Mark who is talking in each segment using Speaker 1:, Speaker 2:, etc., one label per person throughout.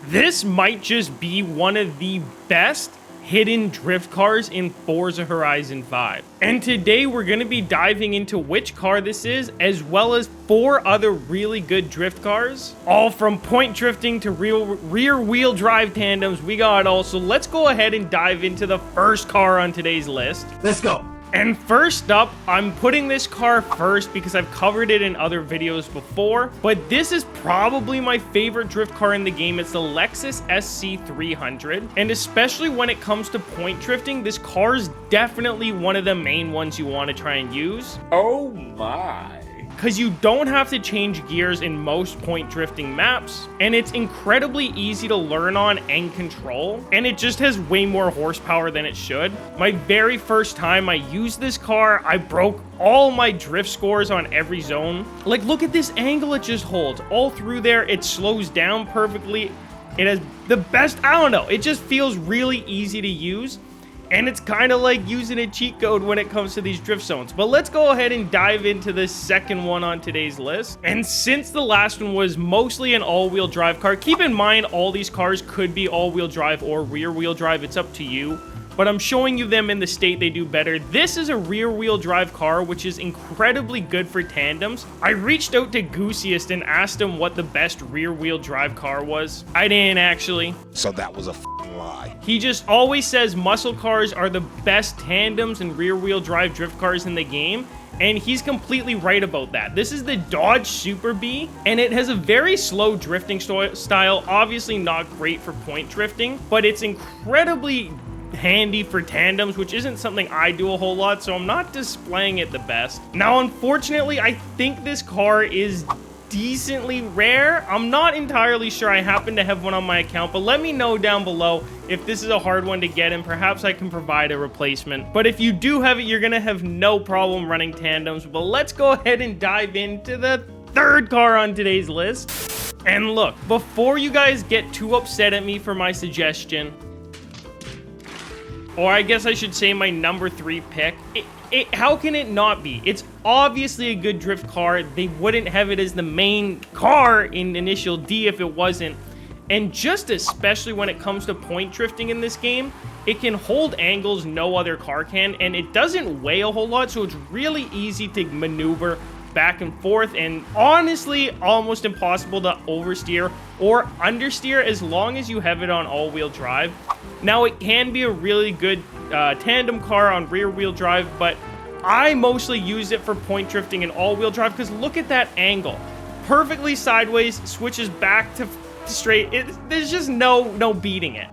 Speaker 1: This might just be one of the best hidden drift cars in Forza Horizon 5. And today we're going to be diving into which car this is, as well as 4 other really good drift cars, all from point drifting to rear wheel drive tandems. We got it all. So let's go ahead and dive into the first car on today's list.
Speaker 2: Let's go.
Speaker 1: And first up, I'm putting this car first because I've covered it in other videos before, but this is probably my favorite drift car in the game. It's the Lexus SC300, and especially when it comes to point drifting, this car is definitely one of the main ones you want to try and use.
Speaker 2: Oh my.
Speaker 1: Because you don't have to change gears in most point drifting maps, and it's incredibly easy to learn on and control, and it just has way more horsepower than it should. My very first time I used this car, I broke all my drift scores on every zone. Like, look at this angle it just holds. All through there, it slows down perfectly. It has the best, I don't know, it just feels really easy to use. And it's kind of like using a cheat code when it comes to these drift zones. But let's go ahead and dive into the second one on today's list. And since the last one was mostly an all-wheel drive car, keep in mind all these cars could be all-wheel drive or rear-wheel drive. It's up to you. But I'm showing you them in the state they do better. This is a rear-wheel drive car, which is incredibly good for tandems. I reached out to Goosiest and asked him what the best rear-wheel drive car was. I didn't actually.
Speaker 2: So that was a lie.
Speaker 1: He just always says muscle cars are the best tandems and rear-wheel drive drift cars in the game. And he's completely right about that. This is the Dodge Super Bee, and it has a very slow drifting style. Obviously not great for point drifting, but it's incredibly handy for tandems, which isn't something I do a whole lot, so I'm not displaying it the best. Now, unfortunately, I think this car is decently rare. I'm not entirely sure. I happen to have one on my account, but let me know down below if this is a hard one to get, and perhaps I can provide a replacement. But if you do have it, you're gonna have no problem running tandems. But let's go ahead and dive into the third car on today's list. And look, before you guys get too upset at me for my suggestion, or I guess I should say my number 3 pick, how can it not be? It's obviously a good drift car. They wouldn't have it as the main car in Initial D if it wasn't. And just especially when it comes to point drifting in this game, it can hold angles no other car can, and it doesn't weigh a whole lot, so it's really easy to maneuver back and forth, and honestly almost impossible to oversteer or understeer as long as you have it on all-wheel drive. Now, it can be a really good tandem car on rear-wheel drive, but I mostly use it for point drifting and all-wheel drive because look at that angle. Perfectly sideways, switches back to straight. There's just no beating it.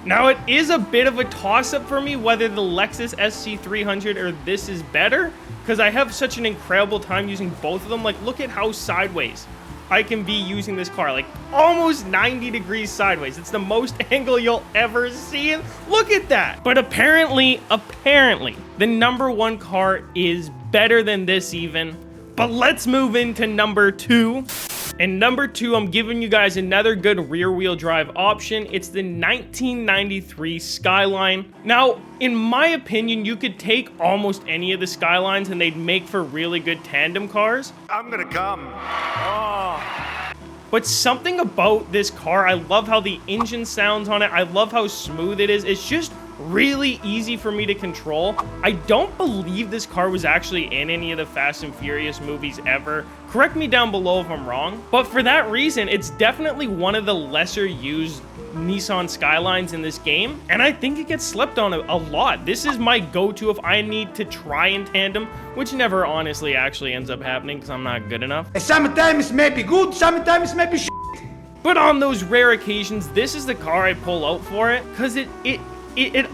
Speaker 1: Now, it is a bit of a toss-up for me whether the Lexus SC300 or this is better, because I have such an incredible time using both of them. Like, look at how sideways I can be using this car, like almost 90 degrees sideways. It's the most angle you'll ever see. Look at that. But apparently, the number 1 car is better than this even. But let's move into number 2. And number 2, I'm giving you guys another good rear-wheel drive option. It's the 1993 Skyline. Now, in my opinion, you could take almost any of the Skylines and they'd make for really good tandem cars.
Speaker 2: I'm gonna come. Oh.
Speaker 1: But something about this car, I love how the engine sounds on it. I love how smooth it is. It's just really easy for me to control. I don't believe this car was actually in any of the Fast and Furious movies ever. Correct me down below if I'm wrong. But for that reason, it's definitely one of the lesser used Nissan Skylines in this game. And I think it gets slept on a lot. This is my go-to if I need to try in tandem, which never honestly actually ends up happening because I'm not good enough.
Speaker 3: Sometimes it may be good, sometimes it may be shit.
Speaker 1: But on those rare occasions, this is the car I pull out for it because it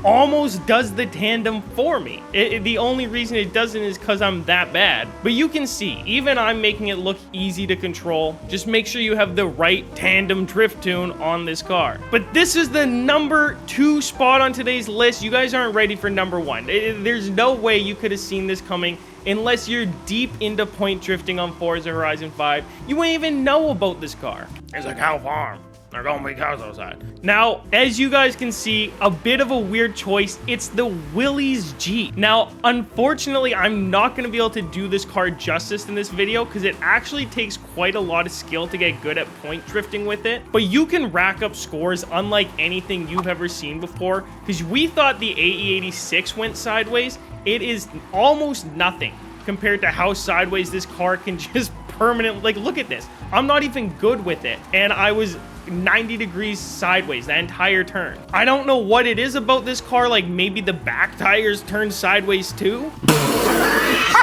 Speaker 1: almost does the tandem for me. The only reason it doesn't is because I'm that bad. But you can see, even I'm making it look easy to control. Just make sure you have the right tandem drift tune on this car. But this is the number 2 spot on today's list. You guys aren't ready for number 1. There's no way you could have seen this coming unless you're deep into point drifting on Forza Horizon 5. You wouldn't even know about this car. It's like, how far? They're going to be cows outside. Now, as you guys can see, a bit of a weird choice. It's the Willys Jeep. Now, unfortunately, I'm not going to be able to do this car justice in this video because it actually takes quite a lot of skill to get good at point drifting with it. But you can rack up scores unlike anything you've ever seen before, because we thought the AE86 went sideways. It is almost nothing compared to how sideways this car can just permanently, like, look at this. I'm not even good with it, and I was 90 degrees sideways that entire turn. I don't know what it is about this car, like maybe the back tires turn sideways too.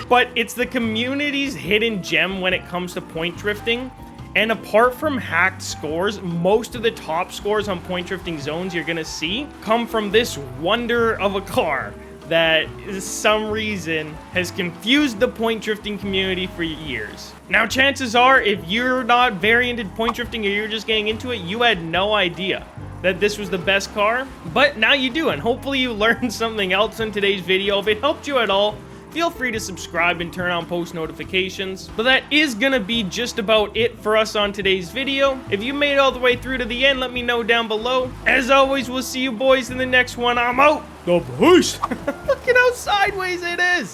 Speaker 1: But it's the community's hidden gem when it comes to point drifting. And apart from hacked scores, most of the top scores on point drifting zones you're gonna see come from this wonder of a car that for some reason has confused the point drifting community for years. Now, chances are, if you're not very into point drifting or you're just getting into it, you had no idea that this was the best car, but now you do, and hopefully you learned something else in today's video. If it helped you at all, feel free to subscribe and turn on post notifications. But that is gonna be just about it for us on today's video. If you made it all the way through to the end, let me know down below. As always, we'll see you boys in the next one. I'm out. The peace. Look at how sideways it is.